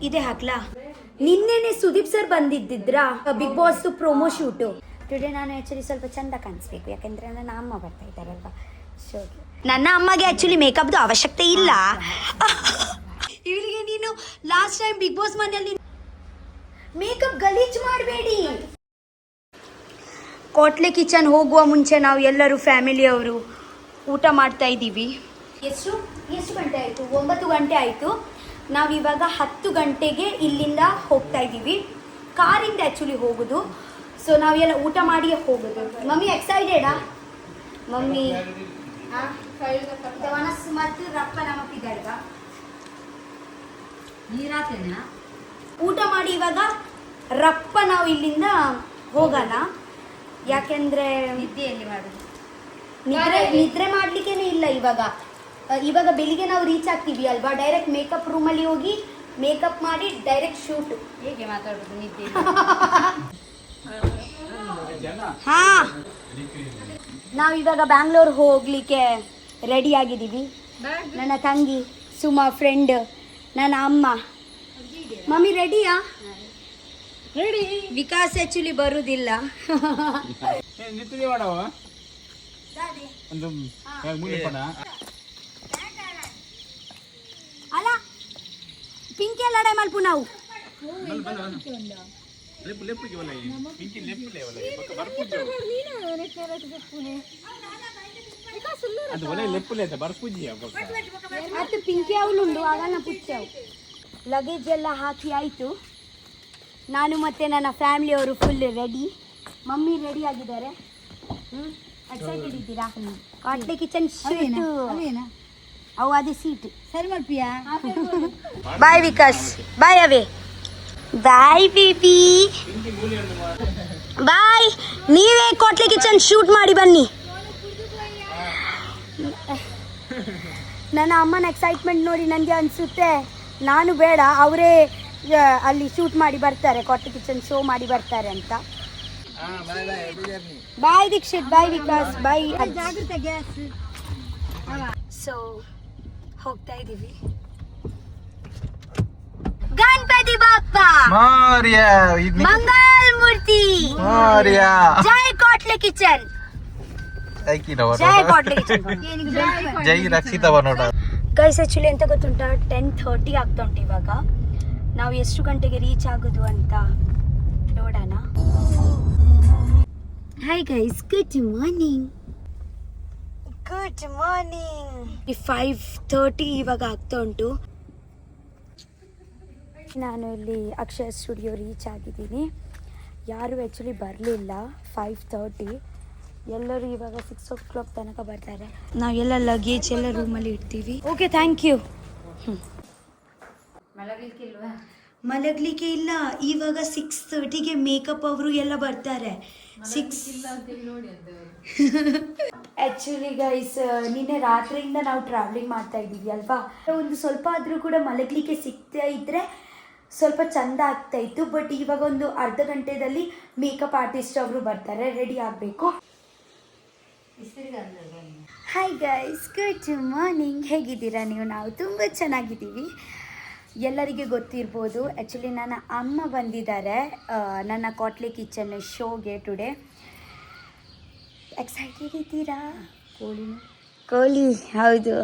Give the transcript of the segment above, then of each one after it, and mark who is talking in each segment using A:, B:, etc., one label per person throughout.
A: ಇದೇ ಹಾಕ್ಲಾ? ನಿನ್ನೆನೆ ಸುದೀಪ್ ಸರ್ ಬಂದಿದ್ದಿದ್ರಾ Bigg Boss promo shoot. Today ನಾನು ಆ್ಯಕ್ಚುಲಿ ಸ್ವಲ್ಪ ಚಂದ ಕಾಣಿಸ್ಬೇಕು, ಯಾಕೆಂದರೆ ನನ್ನ ಅಮ್ಮ ಬರ್ತಾ ಇದ್ದಾರಲ್ವಾ ಶೋಗೆ. ನನ್ನ ಅಮ್ಮಗೆ ಆ್ಯಕ್ಚುಲಿ ಮೇಕಪ್ದು ಅವಶ್ಯಕತೆ ಇಲ್ಲ. ಇವರಿಗೆ ನೀನು ಲಾಸ್ಟ್ ಟೈಮ್ ಬಿಗ್ ಬಾಸ್ ಮನೆಯಲ್ಲಿ ಮೇಕಪ್ ಗಲೀಜು ಮಾಡಬೇಡಿ. ಕೋಟ್ಲೆ ಕಿಚನ್ ಹೋಗುವ ಮುಂಚೆ ನಾವು ಎಲ್ಲರೂ ಫ್ಯಾಮಿಲಿಯವರು ಊಟ ಮಾಡ್ತಾ ಇದ್ದೀವಿ. ಎಷ್ಟು ಗಂಟೆ ಆಯಿತು? 9 ಗಂಟೆ ಆಯಿತು. ನಾವಿವಾಗ 10 ಗಂಟೆಗೆ ಇಲ್ಲಿಂದ ಹೋಗ್ತಾ ಇದ್ದೀವಿ. ಕಾರಿಂದ ಆ್ಯಕ್ಚುಲಿ ಹೋಗೋದು. ಸೊ ನಾವೆಲ್ಲ ಊಟ ಮಾಡಿ ಹೋಗೋದು. ಮಮ್ಮಿ ಎಕ್ಸೈಟೆಡಾ? ಮಮ್ಮಿ ಮತ್ತು ರಪ್ಪ ನಮಗಿದ್ದಾರ ಊಟ ಮಾಡಿ ಇವಾಗ ರಪ್ಪ ನಾವು ಇಲ್ಲಿಂದ ಹೋಗೋಣ. ಯಾಕೆಂದರೆ ನಿದ್ರೆ ಮಾಡಲಿಕ್ಕೇನೆ ಇಲ್ಲ ಇವಾಗ ಬೆಳಿಗ್ಗೆ ನಾವು ರೀಚ್ ಆಗ್ತೀವಿ ಅಲ್ವಾ, ಡೈರೆಕ್ಟ್ ಮೇಕಪ್ ರೂಮಲ್ಲಿ ಹೋಗಿ ಮೇಕಪ್ ಮಾಡಿ ಡೈರೆಕ್ಟ್ ಶೂಟ್. ಹೇಗೆ ಮಾತಾಡೋದು ನಿದ್ದೆ? ಹಾ, ನಾವಿವಾಗ ಬ್ಯಾಂಗ್ಳೂರ್ ಹೋಗ್ಲಿಕ್ಕೆ ರೆಡಿ ಆಗಿದ್ದೀವಿ. ನನ್ನ ತಂಗಿ ಸುಮಾ, ಫ್ರೆಂಡ್, ನನ್ನ ಅಮ್ಮ. ಮಮ್ಮಿ ರೆಡಿಯಾ? ರೆಡಿ. ವಿಕಾಸ್ ಆಕ್ಚುಲಿ ಬರುವುದಿಲ್ಲ. ಅಲ್ಲ ಪಿಂಕಿ ಎಲ್ಲ ಮಲ್ಪು ನಾವು ಪಿಂಕಿ ಅವಳುಂಡು ಆಗಲ್ಲ ಪುಚ್ಚವು. ಲಗೇಜ್ ಎಲ್ಲ ಹಾಕಿ ಆಯಿತು. ನಾನು ಮತ್ತು ನನ್ನ ಫ್ಯಾಮಿಲಿಯವರು ಫುಲ್ ರೆಡಿ. ಮಮ್ಮಿ ರೆಡಿ ಆಗಿದ್ದಾರೆ. ಎಕ್ಸೈಟೆಡ್ ಇದ್ದೀರಾ? ಕಾಟ್ಲೆ ಕಿಚನ್ ಶೀಟು ಅವು ಅದೇ ಸೀಟು ಸರಿ ಮಾಡ್ತೀಯಾ? ಬಾಯ್ ವಿಕಾಸ್, ಬಾಯ್ ಅವೇ, ಬಾಯ್ ಬೇಬಿ, ಬಾಯ್. ನೀವೇ ಕಾಟ್ಲೆ ಕಿಚನ್ ಶೂಟ್ ಮಾಡಿ ಬನ್ನಿ. ನನ್ನ ಅಮ್ಮನ ಎಕ್ಸೈಟ್ಮೆಂಟ್ ನೋಡಿ ನನಗೆ ಅನಿಸುತ್ತೆ ನಾನು ಬೇಡ, ಅವರೇ ಅಲ್ಲಿ ಶೂಟ್ ಮಾಡಿ ಬರ್ತಾರೆ, ಕಾಟ್ಲೆ ಕಿಚನ್ ಶೋ ಮಾಡಿ ಬರ್ತಾರೆ ಅಂತ. ಬಾಯ್ ದೀಕ್ಷಿತ್, ಬಾಯ್ ವಿಕಾಸ್, ಬಾಯ್. ಸೊ ಹೋಗ್ತಾ ಇದ್ದೀವಿ. ಗಣಪತಿ ಬಾಪ್ಪ ಮೋರ್ಯ, ಮಂಗಲ್ ಮೂರ್ತಿ ಮೋರ್ಯ, ಜೈ ಕಾಟ್ಲೆ ಕಿಚನ್, ಜೈ ಕಾಟ್ಲೆ ಕಿಚನ್, ಜೈ ರಕ್ಷಿತಾ ಬನೋಡ. ಗೈಸ್ ಆಕ್ಚುಲಿ ಎಂತ ಗೊತ್ತುಂಟ, 10:30 ಆಗ್ತಾ ಉಂಟು ಇವಾಗ. ನಾವು ಎಷ್ಟು ಗಂಟೆಗೆ ರೀಚ್ ಆಗೋದು ಅಂತ ನೋಡೋಣ. Hi guys, good morning. Good morning. 5:30 ಇವಾಗ ಆಗ್ತಾ ಉಂಟು. ನಾನು ಇಲ್ಲಿ ಅಕ್ಷಯ ಸ್ಟುಡಿಯೋ ರೀಚ್ ಆಗಿದ್ದೀನಿ. ಯಾರು ಆ್ಯಕ್ಚುಲಿ ಬರಲಿಲ್ಲ. 5:30. ಎಲ್ಲರೂ ಇವಾಗ 6 o'clock ತನಕ ಬರ್ತಾರೆ. ನಾವೆಲ್ಲ ಲಗೇಜ್ ಎಲ್ಲ ರೂಮಲ್ಲಿ ಇಡ್ತೀವಿ. Okay, thank you. ಮಲಗಲಿಕ್ಕೆ ಇಲ್ಲ. ಇವಾಗ 6:30ಗೆ ಮೇಕಪ್ ಅವರು ಎಲ್ಲ ಬರ್ತಾರೆ. ಆ್ಯಕ್ಚುಲಿ ಗೈಸ್, ನಿನ್ನೆ ರಾತ್ರಿಯಿಂದ ನಾವು ಟ್ರಾವೆಲಿಂಗ್ ಮಾಡ್ತಾ ಇದ್ದೀವಿ ಅಲ್ವಾ, ಒಂದು ಸ್ವಲ್ಪ ಆದರೂ ಕೂಡ ಮಲಗಲಿಕ್ಕೆ ಸಿಗ್ತಾ ಇದ್ದರೆ ಸ್ವಲ್ಪ ಚಂದ ಆಗ್ತಾ ಇತ್ತು. ಬಟ್ ಇವಾಗ ಒಂದು ಅರ್ಧ ಗಂಟೆಯಲ್ಲಿ ಮೇಕಪ್ ಆರ್ಟಿಸ್ಟ್ ಅವರು ಬರ್ತಾರೆ, ರೆಡಿ ಆಗಬೇಕು. Hi guys, good morning. ಹೇಗಿದ್ದೀರಾ ನೀವು? ನಾವು ತುಂಬ ಚೆನ್ನಾಗಿದ್ದೀವಿ. ಎಲ್ಲರಿಗೆ ಗೊತ್ತಿರ್ಬೋದು, ಆ್ಯಕ್ಚುಲಿ ನನ್ನ ಅಮ್ಮ ಬಂದಿದ್ದಾರೆ ನನ್ನ ಕಾಟ್ಲೆ ಕಿಚನ್ ಶೋಗೆ ಟುಡೇ. ಎಕ್ಸೈಟೆಡ್ ಇದ್ದೀರಾ? ಕೋಳಿ ಹೌದು,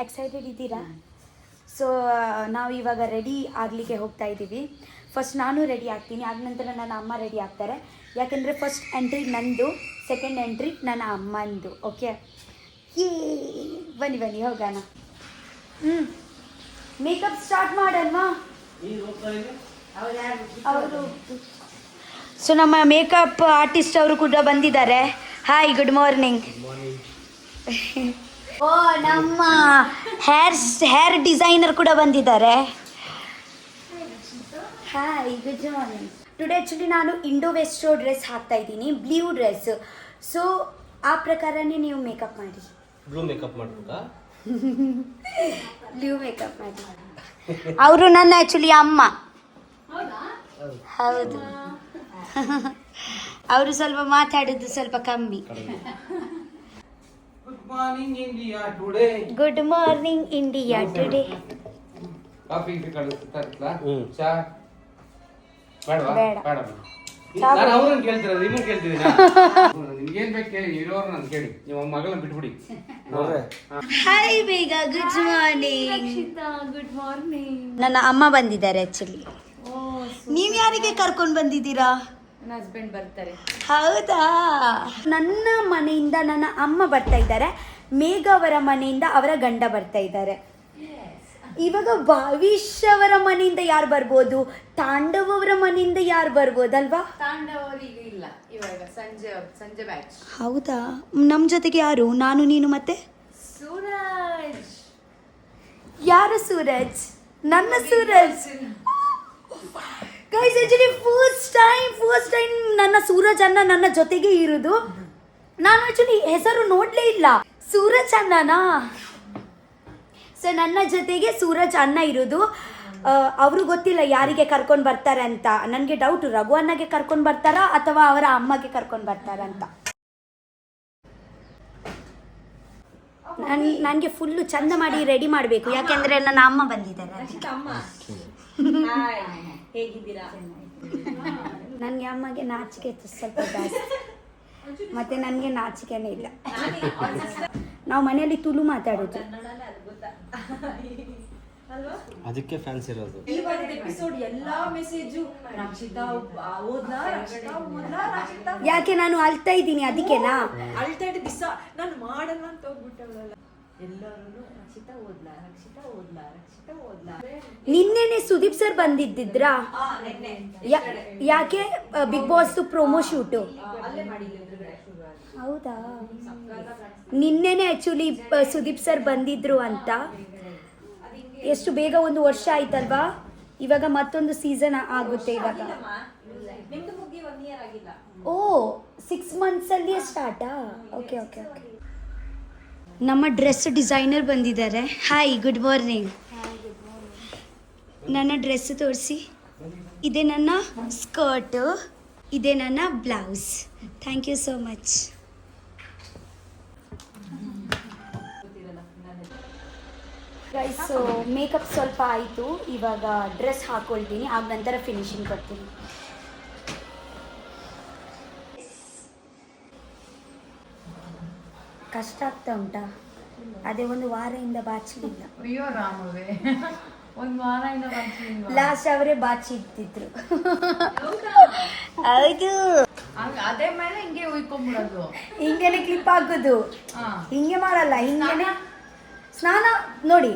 A: ಎಕ್ಸೈಟೆಡ್ ಇದ್ದೀರಾ? ಸೊ ನಾವು ಇವಾಗ ರೆಡಿ ಆಗಲಿಕ್ಕೆ ಹೋಗ್ತಾ ಇದ್ದೀವಿ. ಫಸ್ಟ್ ನಾನು ರೆಡಿ ಆಗ್ತೀನಿ, ಆದ ನಂತರ ನನ್ನ ಅಮ್ಮ ರೆಡಿ ಆಗ್ತಾರೆ. ಯಾಕೆಂದರೆ ಫಸ್ಟ್ ಎಂಟ್ರಿ ನಂದು, ಸೆಕೆಂಡ್ ಎಂಟ್ರಿ ನನ್ನ ಅಮ್ಮಂದು. ಓಕೆ, ಬನ್ನಿ ಬನ್ನಿ ಹೋಗೋಣ. ಮೇಕಪ್ ಸ್ಟಾರ್ಟ್ ಮಾಡಲ್ವಾ ಅವರು? ಸೊ ನಮ್ಮ ಮೇಕಪ್ ಆರ್ಟಿಸ್ಟ್ ಅವರು ಕೂಡ ಬಂದಿದ್ದಾರೆ. Hi, good morning. ಓ, ನಮ್ಮ ಹೇರ್ ಡಿಸೈನರ್ ಕೂಡ ಬಂದಿದ್ದಾರೆ. Hi, good morning. Today actually ನಾನು ಇಂಡೋ ವೆಸ್ಟೋ ಡ್ರೆಸ್ ಹಾಕ್ತಾ ಇದ್ದೀನಿ, ಬ್ಲೂ ಡ್ರೆಸ್. ಸೊ ಆ ಪ್ರಕಾರನೇ ನೀವು ಮೇಕಪ್ ಮಾಡಿ. ಬ್ಲೂ ಮೇಕಪ್ ಮಾಡ್ಬೋದಾ? ಬ್ಲೂ ಮೇಕಪ್ ಮಾಡಿ. ಅವರು ನನ್ನ ಆ್ಯಕ್ಚುಲಿ ಅಮ್ಮ. ಹೌದು, ಅವರು ಸ್ವಲ್ಪ ಮಾತಾಡೋದು ಸ್ವಲ್ಪ ಕಮ್ಮಿ.
B: Morning India Today.
A: Good morning India Today.
B: Coffee ತರ್ಲಾ? ಚಾ ಬೇಡವಾ?
A: ಬೇಡ.
B: ಬೇಡ. ನಾನು ಅವ್ರನ್ನ ಕೇಳ್ತಿರೋದು, ನಿಮ್ಮನ್ನ ಕೇಳ್ತಿದ್ದೀನ. ನಿಮ್ಗೇನ್ ಬೇಕು ಕೇಳಿ, ಇರೋರು ನಾನು ಕೇಳಿ. ನಿಮ್ಮ ಮಗಳನ್ನ ಬಿಟ್ಬಿಡಿ.
A: ಹಾಯ್ ಬೇಗ, ಗುಡ್ ಮಾರ್ನಿಂಗ್.
C: Good morning.
A: ನನ್ನ ಅಮ್ಮ ಬಂದಿದ್ದಾರೆ ಆಕ್ಚುಲಿ. ನೀವ್ ಯಾರಿಗೆ ಕರ್ಕೊಂಡು ಬಂದಿದ್ದೀರಾ?
C: ನನ್ನ ಹಸ್ಬೆಂಡ್ ಬರ್ತಾರೆ.
A: ಹೌದಾ? ನನ್ನ ಮನೆಯಿಂದ ನನ್ನ ಅಮ್ಮ ಬರ್ತಾ ಇದ್ದಾರೆ, ಮೇಘ ಅವರ ಮನೆಯಿಂದ ಅವರ ಗಂಡ ಬರ್ತಾ ಇದ್ದಾರೆ. ಇವಾಗ ಭಾವಿಶ್ ಅವರ ಮನೆಯಿಂದ ಯಾರು ಬರ್ಬೋದು? ತಾಂಡವ್ ಅವರ ಮನೆಯಿಂದ ಯಾರು ಬರ್ಬೋದಲ್ವಾ?
C: ತಾಂಡವರಿಗೆ ಇಲ್ಲ, ಇವಾಗ ಸಂಜೆ ಬ್ಯಾಚ್.
A: ಹೌದಾ? ನಮ್ಮ ಜೊತೆಗೆ ಯಾರು? ನಾನು, ನೀನು ಮತ್ತೆ
C: ಸೂರಜ್.
A: ಯಾರು ಸೂರಜ್? ನನ್ನ Suraj. Guys, actually first time ನನ್ನ ಸೂರಜ್ ಅಣ್ಣ ನನ್ನ ಜೊತೆಗೆ ಇರೋದು. ನಾನು ಆಕ್ಚುಲಿ ಹೆಸರು ನೋಡ್ಲೇ ಇಲ್ಲ. ಸೂರಜ್ ಅಣ್ಣನಾ? ಸೊ ನನ್ನ ಜೊತೆಗೆ ಸೂರಜ್ ಅಣ್ಣ ಇರೋದು. ಅವರು ಗೊತ್ತಿಲ್ಲ ಯಾರಿಗೆ ಕರ್ಕೊಂಡು ಬರ್ತಾರೆ ಅಂತ. ನನಗೆ ಡೌಟು, ರಘು ಅಣ್ಣಗೆ ಕರ್ಕೊಂಡು ಬರ್ತಾರಾ ಅಥವಾ ಅವರ ಅಮ್ಮಗೆ ಕರ್ಕೊಂಡು ಬರ್ತಾರಂತ. ನನಗೆ ಫುಲ್ಲು ಚಂದ ಮಾಡಿ ರೆಡಿ ಮಾಡಬೇಕು, ಯಾಕೆಂದರೆ ನನ್ನ ಅಮ್ಮ ಬಂದಿದ್ದಾರೆ.
C: ಹೇಗಿದ್ದೀರಾ?
A: ನನಗೆ ಅಮ್ಮಗೆ ನಾಚಿಕೆ ಸ್ವಲ್ಪ ಜಾಸ್ತಿ, ಮತ್ತು ನನಗೆ ನಾಚಿಕೆನೇ ಇಲ್ಲ. ನಾವು ಮನೆಯಲ್ಲಿ ತುಳು ಮಾತಾಡೋದು,
D: ಅದಕ್ಕೆ ಫ್ಯಾನ್ಸ್ ಇರೋದು.
C: ಇವತ್ತು ಎಪಿಸೋಡ್ ಎಲ್ಲಾ ಮೆಸೇಜು ರಕ್ಷಿತಾ ಓದ್ಲಾ, ರಕ್ಷಿತಾ ಓದ್ಲಾ, ರಕ್ಷಿತಾ.
A: ಯಾಕೆ ನಾನು ಅಳ್ತಾ ಇದ್ದೀನಿ ಅದಕ್ಕೆನಾ?
C: ಅಳ್ತಾ ಇದ್ದ ದಿವಸ ನಾನು ಮಾಡಲ್ಲ ಅಂತ ಹೋಗ್ಬಿಟ್ಟವಳಲ್ಲ. ಎಲ್ಲರೂ ರಕ್ಷಿತಾ ಓದ್ಲಾ, ರಕ್ಷಿತಾ ಓದ್ಲಾ, ರಕ್ಷಿತಾ ಓದ್ಲಾ.
A: ನಿನ್ನೆನೆ ಸುದೀಪ್ ಸರ್ ಬಂದಿದ್ದಿದ್ರಾ? ಯಾಕೆ? Bigg Boss promo shoot.
C: ಅಲ್ಲೇ ಮಾಡಿಲ್ಲ ಎದುರುಗಡೆ.
A: ಹೌದಾ? ನಿನ್ನೆನೆ ಆ್ಯಕ್ಚುಲಿ ಸುದೀಪ್ ಸರ್ ಬಂದಿದ್ರು ಅಂತ. ಎಷ್ಟು ಬೇಗ 1 ವರ್ಷ ಆಯ್ತಲ್ವಾ? ಇವಾಗ ಮತ್ತೊಂದು ಸೀಸನ್ ಆಗುತ್ತೆ ಇವಾಗ.
C: ನಿಮ್ದು ಮುಗಿ 1 ಇಯರ್ ಆಗಿಲ್ಲ.
A: ಓ, 6 ಮಂತ್ಸಲ್ಲಿಯೇ ಸ್ಟಾರ್ಟಾ? Okay okay okay. ನಮ್ಮ ಡ್ರೆಸ್ ಡಿಸೈನರ್ ಬಂದಿದ್ದಾರೆ. Hi, good morning. ನನ್ನ ಡ್ರೆಸ್ ತೋರಿಸಿ. ಇದೆ ನನ್ನ ಸ್ಕರ್ಟು, ಇದೆ ನನ್ನ blouse. Thank you so much. Guys, makeup ಸ್ವಲ್ಪ ಆಯಿತು, ಇವಾಗ ಡ್ರೆಸ್ ಹಾಕೊಳ್ತೀನಿ, ಆಗ ನಂತರ ಫಿನಿಶಿಂಗ್ ಕೊಡ್ತೀನಿ. ಕಷ್ಟ ಆಗ್ತಾ ಉಂಟಾ? ಅದೇ 1 ವಾರದಿಂದ ಬಾಚಲಿಲ್ಲ.
C: ಅಯ್ಯೋ ರಾಮವೇ, 1 ವಾರದಿಂದ ಬಾಚಲಿಲ್ಲ.
A: ಲಾಸ್ಟ್ ಅವರೇ ಬಾಚಿ ಇಟ್ಟಿದ್ರು. ಹೌದು,
C: ಅದೇ ಮೇಲೆ ಹಿಂಗೆ ಉಯ್ಕೊಂಡ್ಬಿಡೋದು,
A: ಹಿಂಗೇನೆ ಕ್ಲಿಪ್ ಹಾಕೋದು. ಹಿಂಗೆ ಮಾಡಲ್ಲ, ಹಿಂಗೇನೆ ಸ್ನಾನ ನೋಡಿ,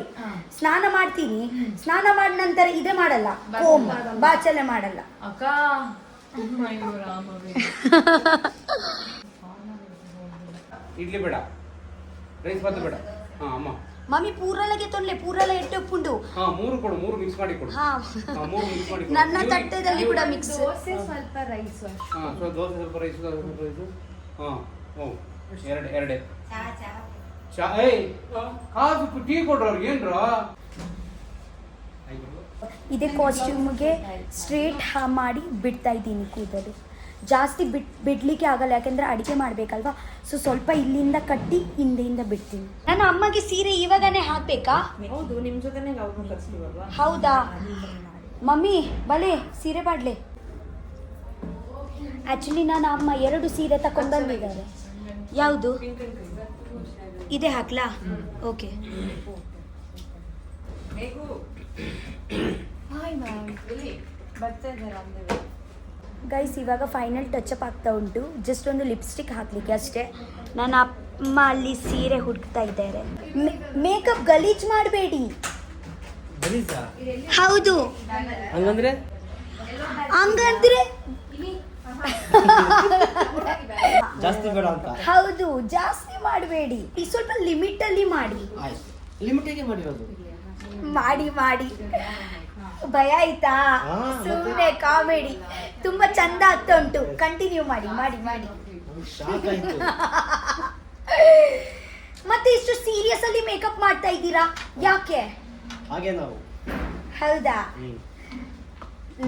A: ಸ್ನಾನ ಮಾಡ್ತೀನಿ, ಸ್ನಾನ ಮಾಡಿದ ನಂತರ ಇದೇ ಮಾಡಲ್ಲ, ಕೋಮ್ ಬಾಚಲೆ ಮಾಡಲ್ಲ.
C: ಅಕ್ಕ ಅಯ್ಯೋ ರಾಮವೇ.
B: ಇಡ್ಲಿ ಬೇಡ, ರೈಸ್ ಬಾತ್ ಬೇಡ. ಹಾ ಅಮ್ಮ,
A: ಮಮ್ಮಿ ಪೂರಲಗೆ ತೊಂದ್ರೆ, ಪೂರಲ ಎಟ್ಟೊಪ್ಪುಂಡು.
B: ಹಾ 3 ಕೊಡು, 3 ಮಿಕ್ಸ್ ಮಾಡಿ ಕೊಡು.
A: ಹಾ,
B: 3 ಮಿಕ್ಸ್ ಮಾಡಿ ಕೊಡು.
A: ನನ್ನ ತಟ್ಟೆದಲ್ಲಿ ಕೂಡ ಮಿಕ್ಸ್.
C: ದೋಸೆ ಸ್ವಲ್ಪ ರೈಸ್.
B: ಹಾ, ಸ್ವಲ್ಪ ದೋಸೆ, ಸ್ವಲ್ಪ ರೈಸ್, ಸ್ವಲ್ಪ ರೈಸ್. ಹಾ, ಓ, ಎರಡೇ ಚಾ. ಏಯ್, ಕಾಫಿ ಟೀ ಕೊಡ್ರ ಅವ್ರಿಗೆ ಏನ್ರ?
A: ಇದೇ ಕಾಸ್ಟ್ಯೂಮ್ಗೆ ಸ್ಟ್ರೇಟ್ ಮಾಡಿ ಬಿಡ್ತಾ ಇದ್ದೀನಿ ಕೂದಲು. ಜಾಸ್ತಿ ಬಿಡ್ಲಿಕ್ಕೆ ಆಗಲ್ಲ, ಯಾಕೆಂದರೆ ಅಡುಗೆ ಮಾಡಬೇಕಲ್ವಾ. ಸೊ ಸ್ವಲ್ಪ ಇಲ್ಲಿಂದ ಕಟ್ಟಿ ಹಿಂದೆಯಿಂದ ಬಿಡ್ತೀನಿ. ನನ್ನ ಅಮ್ಮಗೆ ಸೀರೆ ಇವಾಗನೇ ಹಾಕಬೇಕಾ?
C: ಹೌದು, ನಿಮ್ಮ ಜೊತೆನೇ ಲವ್ ಕಳಿಸ್ತೀವಲ್ವಾ?
A: ಹೌದಾ ಮಮ್ಮಿ? ಬಲೆ ಸೀರೆ ಬಾಡ್ಲೆ. ಆ್ಯಕ್ಚುಲಿ ನನ್ನ ಅಮ್ಮ 2 ಸೀರೆ ತಗೊಂಡು ಬಂದಿದ್ದಾರೆ. ಯಾವುದು? ಇದೇ ಹಾಕ್ಲಾ? ಓಕೆ.
C: ಬರ್ತಾ ಇದ್ದಾರೆ.
A: ಗೈಸ್, ಇವಾಗ ಫೈನಲ್ ಟಚಪ್ ಆಗ್ತಾ ಉಂಟು. ಜಸ್ಟ್ ಒಂದು ಲಿಪ್ಸ್ಟಿಕ್ ಹಾಕ್ಲಿಕ್ಕೆ ಅಷ್ಟೇ. ನನ್ನ ಅಮ್ಮ ಅಲ್ಲಿ ಸೀರೆ ಹುಡುಕ್ತಾ ಇದ್ದಾರೆ. ಮೇಕಪ್ ಗಲೀಜ್ ಮಾಡಬೇಡಿ. ಹೌದು,
D: ಹಂಗಂದ್ರೆ
A: ಹಂಗಂದ್ರೆ
D: ಜಾಸ್ತಿ ಬೇಡ ಅಂತ.
A: ಹೌದು, ಜಾಸ್ತಿ ಮಾಡಬೇಡಿ, ಈ ಸ್ವಲ್ಪ ಲಿಮಿಟ್ ಅಲ್ಲಿ ಮಾಡಿ.
D: ಲಿಮಿಟಿಗೆ ಮಾಡಿರೋದು.
A: ಮಾಡಿ ಭಯ ಆಯ್ತಾ? ಸುಮ್ಮನೆ ಕಾಮಿಡಿ. ತುಂಬಾ ಚಂದ ಆಗ್ತಾ ಉಂಟು. ಕಂಟಿನ್ಯೂ ಮಾಡಿ.
D: ಶಾಕ್ ಆಯ್ತು.
A: ಮತ್ತೆ ಇಷ್ಟು ಸೀರಿಯಸ್ ಅಲ್ಲಿ ಮೇಕಪ್ ಮಾಡ್ತಾ ಇದ್ದೀರಾ ಯಾಕೆ?
D: ಹಾಗೆ ನಾವು.
A: ಹೌದಾ?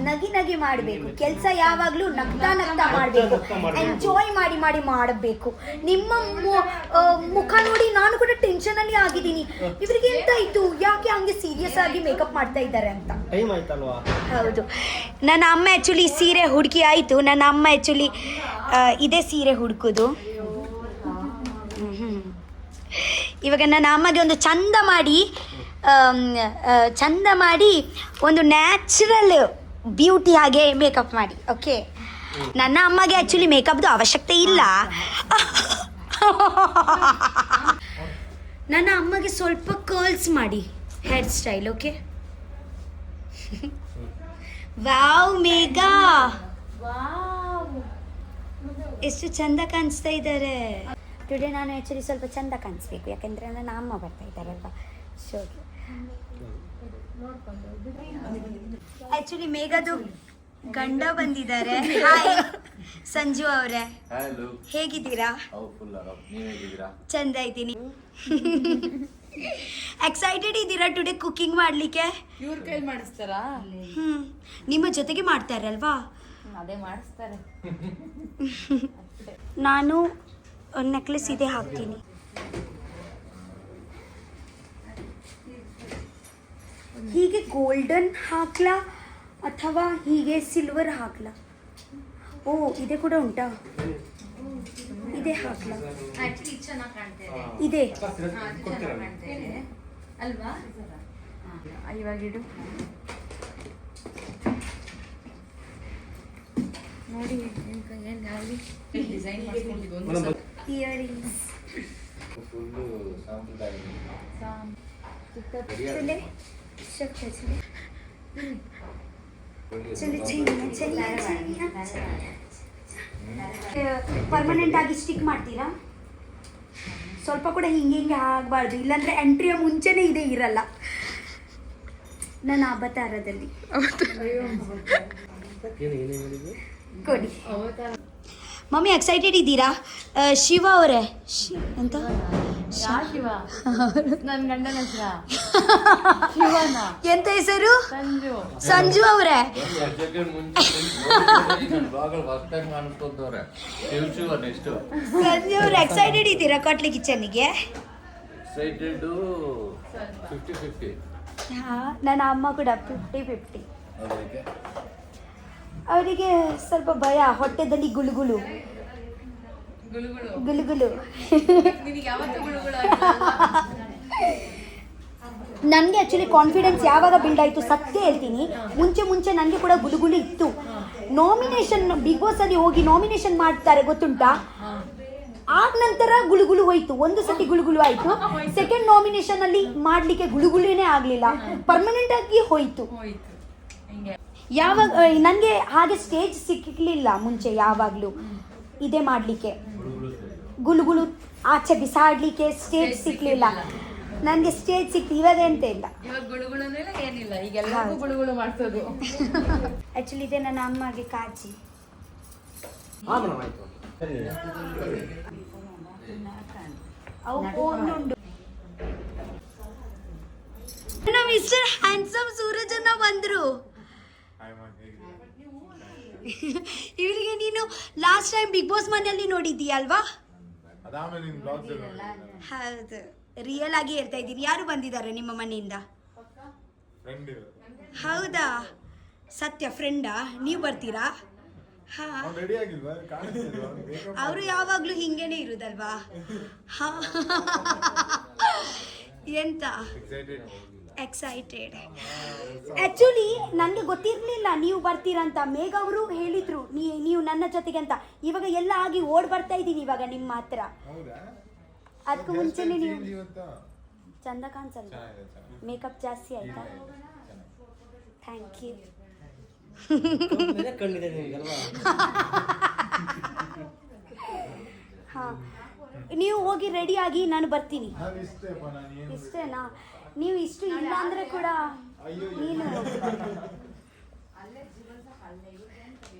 A: ನಗಿ ನಗಿ ಮಾಡಬೇಕು. ಕೆಲಸ ಯಾವಾಗಲೂ ನಗ್ತಾ ನಗ್ತಾ ಮಾಡಬೇಕು, ಎಂಜಾಯ್ ಮಾಡಿ ಮಾಡಿ ಮಾಡಬೇಕು. ನಿಮ್ಮ ಮುಖ ನೋಡಿ ನಾನು ಕೂಡ ಟೆನ್ಷನಲ್ಲಿ ಆಗಿದ್ದೀನಿ. ಇವರಿಗೆ ಎಂತಾಯ್ತು, ಯಾಕೆ ಹಂಗೆ ಸೀರಿಯಸ್ ಆಗಿ ಮೇಕಪ್ ಮಾಡ್ತಾ ಇದ್ದಾರೆ ಅಂತ.
D: ಟೈಮ್ ಆಯ್ತಲ್ವಾ?
A: ಹೌದು, ನನ್ನ ಅಮ್ಮ ಆ್ಯಕ್ಚುಲಿ ಸೀರೆ ಹುಡುಕಿ ಆಯಿತು. ನನ್ನ ಅಮ್ಮ ಆ್ಯಕ್ಚುಲಿ ಇದೇ ಸೀರೆ ಹುಡುಕೋದು. ಇವಾಗ ನನ್ನ ಅಮ್ಮಗೆ ಒಂದು ಚಂದ ಮಾಡಿ ಒಂದು ನ್ಯಾಚುರಲ್ ಬ್ಯೂಟಿ ಹಾಗೆ ಮೇಕಪ್ ಮಾಡಿ. ಓಕೆ, ನನ್ನ ಅಮ್ಮಗೆ ಆ್ಯಕ್ಚುಲಿ ಮೇಕಪ್ದು ಅವಶ್ಯಕತೆ ಇಲ್ಲ. ನನ್ನ ಅಮ್ಮಗೆ ಸ್ವಲ್ಪ ಕರ್ಲ್ಸ್ ಮಾಡಿ hair style. Okay, wow Megha, ಎಷ್ಟು ಚಂದ ಕಾಣಿಸ್ತಾ ಇದ್ದಾರೆ. ಟುಡೇ ನಾನು ಆ್ಯಕ್ಚುಲಿ ಸ್ವಲ್ಪ ಚಂದ ಕಾಣಿಸ್ಬೇಕು, ಯಾಕೆಂದರೆ ನನ್ನ ಅಮ್ಮ ಬರ್ತಾ ಇದ್ದಾರಲ್ವ ಶೋಗೆ. ಆ್ಯಕ್ಚುಲಿ ಮೇಘದು ಗಂಡ ಬಂದಿದ್ದಾರೆ. ಹಾಯ್ ಸಂಜು ಅವರೇ, ಹೇಗಿದ್ದೀರಾ? ಚಂದ ಇದ್ದೀನಿ. ಎಕ್ಸೈಟೆಡ್ ಇದ್ದೀರಾ ಟುಡೇ ಕುಕಿಂಗ್ ಮಾಡಲಿಕ್ಕೆ?
C: ಇವ್ರ ಕೈಲಿ ಮಾಡಿಸ್ತಾರಾ?
A: ನಿಮ್ಮ ಜೊತೆಗೆ ಮಾಡ್ತಾರಲ್ವಾ?
C: ಅದೇ ಮಾಡಿಸ್ತಾರೆ.
A: ನಾನು ನೆಕ್ಲೆಸ್ ಇದೆ ಹಾಕ್ತೀನಿ. ಹೀಗೆ ಗೋಲ್ಡನ್ ಹಾಕ್ಲಾ ಅಥವಾ ಹೀಗೆ ಸಿಲ್ವರ್ ಹಾಕ್ಲಾ? ಓ, ಇದೆ ಕೂಡ ಉಂಟಾ? ಇದೇ ಹಾಕ್ಲಾ? ಇದೆ
C: ಅಲ್ವಾ? ಇವಾಗಿಡು ನೋಡಿ ಡಿಸೈನ್ ಮಾಡ್ಕೊಂಡಿದ್ದು.
A: ಇಯರಿಂಗ್ಸ್, ಪರ್ಮನೆಂಟ್ ಆಗಿ ಸ್ಟಿಕ್ ಮಾಡ್ತೀರಾ? ಸ್ವಲ್ಪ ಕೂಡ ಹಿಂಗೆ ಹಿಂಗೆ ಆಗಬಾರ್ದು, ಇಲ್ಲಾಂದ್ರೆ ಎಂಟ್ರಿಯ ಮುಂಚೆನೇ ಇದೆ ಇರಲ್ಲ ನನ್ನ ಅವತಾರದಲ್ಲಿ. ಕೊಡಿ ಮಮ್ಮಿ. ಎಕ್ಸೈಟೆಡ್ ಇದ್ದೀರಾ? ಶಿವ ಅವರೇ, ಎಂತ
C: ಶಿವ ನನ್ನ ಗಂಡನ ಹೆಸರ
A: ಎಂತ ಹೆಸರು? ಸಂಜು ಅವರೇ. ಸಂಜು ಅವ್ರೆ, ಎಕ್ಸೈಟೆಡ್ ಇದ್ದೀರಾ ಕೊಟ್ಲಿ ಕಿಚನ್ನಿಗೆ? ಹಾಂ, ನನ್ನ ಅಮ್ಮ ಕೂಡ 50-50. ಅವರಿಗೆ ಸ್ವಲ್ಪ ಭಯ, ಹೊಟ್ಟೆದಲ್ಲಿ ಗುಳುಗುಳು. ನನಗೆ ಆ್ಯಕ್ಚುಲಿ ಕಾನ್ಫಿಡೆನ್ಸ್ ಯಾವಾಗ ಬಿಲ್ಡ್ ಆಯಿತು ಸತ್ಯ ಹೇಳ್ತೀನಿ. ಮುಂಚೆ ನನಗೆ ಕೂಡ ಗುಳುಗುಳು ಇತ್ತು. ನಾಮಿನೇಷನ್ ಬಿಗ್ ಬಾಸ್ ಅಲ್ಲಿ ಹೋಗಿ ನಾಮಿನೇಷನ್ ಮಾಡ್ತಾರೆ ಗೊತ್ತುಂಟಾ? ಆಗ ನಂತರ ಗುಳುಗುಳು ಹೋಯ್ತು. ಒಂದು ಸತಿ ಗುಳುಗುಳು ಆಯಿತು. ಸೆಕೆಂಡ್ ನಾಮಿನೇಷನ್ ಅಲ್ಲಿ ಮಾಡಲಿಕ್ಕೆ ಗುಳುಗುಳುನೇ ಆಗಲಿಲ್ಲ, ಪರ್ಮನೆಂಟ್ ಆಗಿ ಹೋಯ್ತು. ಯಾವಾಗ ನನಗೆ ಹಾಗೆ ಸ್ಟೇಜ್ ಸಿಕ್ಕಲಿಲ್ಲ ಮುಂಚೆ ಯಾವಾಗಲೂ ಇದೇ ಮಾಡಲಿಕ್ಕೆ. ಗುಳುಗುಳು ಆಚೆ ಬಿಸಾಡಲಿಕ್ಕೆ ಸ್ಟೇಜ್ ಸಿಕ್ಕಲಿಲ್ಲ. ನನಗೆ ಸ್ಟೇಜ್ ಸಿಕ್ತು, ಇವಾಗ ಎಂತ ಇಲ್ಲ.
C: ಏನಿಲ್ಲ, ಈಗ ಎಲ್ಲರಿಗೂ ಗುಳುಗುಳು ಮಾಡ್ಸೋದು.
A: ಆ್ಯಕ್ಚುಲಿ ಇದೆ ನನ್ನ ಅಮ್ಮಗೆ ಕಾಜಿ. ಮಿಸ್ಟರ್ ಹ್ಯಾಂಡ್ಸಮ್ ಸೂರಜ್ ಅನ್ನ ಬಂದ್ರು. ಇವರಿಗೆ ನೀನು ಲಾಸ್ಟ್ ಟೈಮ್ ಬಿಗ್ ಬಾಸ್ ಮನೆಯಲ್ಲಿ ನೋಡಿದ್ದೀಯ ಅಲ್ವಾ? ಹೌದು, ರಿಯಲ್ ಆಗಿ ಹೇಳ್ತಾ ಇದ್ದೀನಿ. ಯಾರು ಬಂದಿದ್ದಾರೆ ನಿಮ್ಮ ಮನೆಯಿಂದ? ಹೌದಾ? ಸತ್ಯ ಫ್ರೆಂಡಾ? ನೀವು ಬರ್ತೀರಾ? ಹಾ, ಅವರು ಯಾವಾಗಲೂ ಹಿಂಗೇನೆ ಇರುದಲ್ವಾ? ಎಂತ ಎಕ್ಸೈಟೆಡ್. ಆ್ಯಕ್ಚುಲಿ ನನಗೆ ಗೊತ್ತಿರಲಿಲ್ಲ ನೀವು ಬರ್ತೀರಾ ಅಂತ. ಮೇಘ ಅವರು ಹೇಳಿದ್ರು ನೀವು ನನ್ನ ಜೊತೆಗೆ ಅಂತ. ಇವಾಗ ಎಲ್ಲ ಆಗಿ ಓಡ್ ಬರ್ತಾ ಇದ್ದೀನಿ ಇವಾಗ ನಿಮ್ಮ ಹತ್ರ. ಅದಕ್ಕೂ ಮುಂಚೆನೆ ನೀವು ಚಂದ ಕಾಣಿಸಲ್ಲ, ಮೇಕಪ್ ಜಾಸ್ತಿ ಆಯ್ತಾ? Thank you. ಹಾಂ, ನೀವು ಹೋಗಿ ರೆಡಿ ಆಗಿ ನಾನು ಬರ್ತೀನಿ. ಇಷ್ಟೇನಾ? ನೀವು ಇಷ್ಟು ಇಲ್ಲ ಅಂದರೆ ಕೂಡ ನೀನು.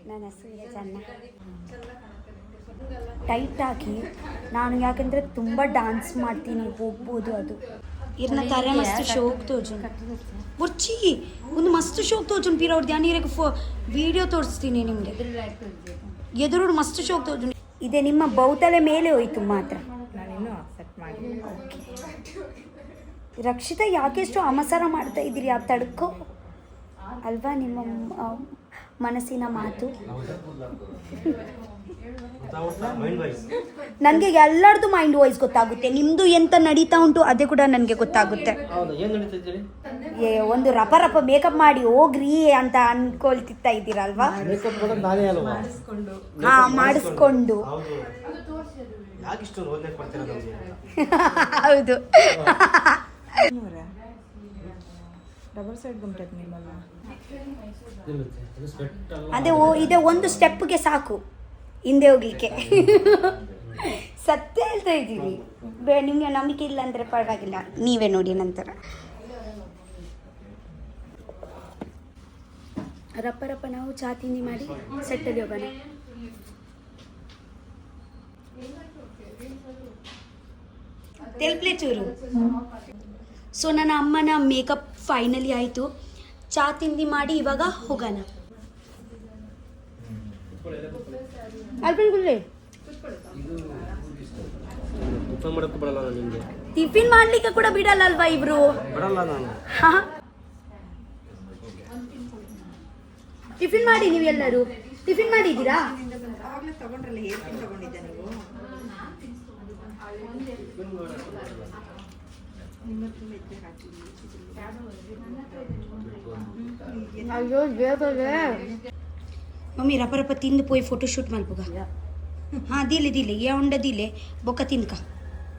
A: ನನ್ನ ಹೆಸರು ಚೆನ್ನ ಟೈಟ್ ಆಗಿ ನಾನು, ಯಾಕೆಂದರೆ ತುಂಬ ಡ್ಯಾನ್ಸ್ ಮಾಡ್ತೀನಿ, ಹೋಗ್ಬೋದು ಅದು. ಇರ್ನ ತಾರೆ ಮಸ್ತ್ ಶೋಕ್ ತೋಜುನ್ ಬುರ್ಚಿ ಒಂದು ಮಸ್ತ್ ಶೋಕ್ ತೋಜುನ್ ಪೀರ ಅವ್ರದ್ದು ಯಾನೀರಿಗೆ ವಿಡಿಯೋ ತೋರಿಸ್ತೀನಿ ನಿಮಗೆ ಎದುರು ಮಸ್ತ್ ಶೋಕ್ ತೋಜುನ್ ಇದೆ ನಿಮ್ಮ ಬೌತಲೆ ಮೇಲೆ ಹೋಯ್ತು ಮಾತ್ರ
C: ನಾನಿನ್ನೂ ಅಕ್ಸೆಪ್ಟ್ ಮಾಡಿ
A: ರಕ್ಷಿತಾ ಯಾಕೆಷ್ಟು ಅಮಸಾರ ಮಾಡ್ತಾ ಇದ್ದೀರಿ ಆ ತಡ್ಕೋ ಅಲ್ವಾ ನಿಮ್ಮ ಮನಸ್ಸಿನ ಮಾತು ನನಗೆ ಎಲ್ಲರದು ಮೈಂಡ್ ವಾಯ್ಸ್ ಗೊತ್ತಾಗುತ್ತೆ ನಿಮ್ಮದು ಎಂತ ನಡೀತಾ ಉಂಟು ಅದೇ ಕೂಡ ನನಗೆ ಗೊತ್ತಾಗುತ್ತೆ
D: ಹೌದಾ ಏನು ನಡೀತಿದ್ದೀರಿ?
A: ಒಂದು ರಪ ಮೇಕಪ್ ಮಾಡಿ ಹೋಗ್ರಿ ಅಂತ ಅನ್ಕೊಳ್ತಿತ್ತಾ ಇದ್ದೀರಲ್ವಾ
D: ಮೇಕಪ್ ಮಾಡೋದು ನಾನೇ ಅಲ್ವಾ?
A: ಹಾ ಮಾಡಿಸ್ಕೊಂಡು
D: ಹೌದು. ಯಾಕೆ ಇಷ್ಟು ರೋದನೆ ಕೊಡ್ತೀರಾ ನಮಗೆ?
A: ಹೌದು
C: ಡಬಲ್ ಸೈಡ್ ಗುಂಟೆಕ್ ನಿಮ್ಮಲ್ಲ
A: ಅದೇ ಇದೆ ಒಂದು ಸ್ಟೆಪ್ಗೆ ಸಾಕು ಹಿಂದೆ ಹೋಗ್ಲಿಕ್ಕೆ ಸತ್ಯ ಹೇಳ್ತಾ ಇದ್ದೀವಿ ನಿಮಗೆ ನಂಬಿಕೆ ಇಲ್ಲ ಅಂದರೆ ಪರವಾಗಿಲ್ಲ ನೀವೇ ನೋಡಿ ನಂತರ ರಪ್ಪ ನಾವು ಚಾ ತಿಂಡಿ ಮಾಡಿ ಸೆಟ್ಟಲ್ಲಿ ಹೋಗೋಣ ತೆಲ್ಪ್ಲೆ ಚೂರು ಸೊ ನನ್ನ ಅಮ್ಮನ ಮೇಕಪ್ ಫೈನಲಿ ಆಯಿತು ಚಾ ತಿಂಡಿ ಮಾಡಿ ಇವಾಗ ಹೋಗೋಣ
D: ಟಿಫನ್ ಮಾಡೋಕ್ಕೂ ಬರಲ್ಲ ನಾನು ನಿಮಗೆ.
A: ಟಿಫಿನ್ ಮಾಡ್ಲಿಕ್ಕೆ ಕೂಡ ಬಿಡಲ್ಲ ಅಲ್ವಾ ಇಬ್ರು
D: ಬರಲ್ಲ ನಾನು.
A: ಟಿಫಿನ್ ಮಾಡಿ ನೀವು ಎಲ್ಲರೂ ಟಿಫಿನ್ ಮಾಡಿದ್ದೀರಾ
C: ಆವಾಗಲೇ ತಗೊಂಡ್ರಲ್ಲ ಏರ್ಪಿನ್ ತಗೊಂಡಿದ್ದೆ ನೀವು
A: मम्मी रप रप तिंद पोई फोटोशूट मलपुगा हाँ दिले दिले ये उंडा दिले बोका तिनका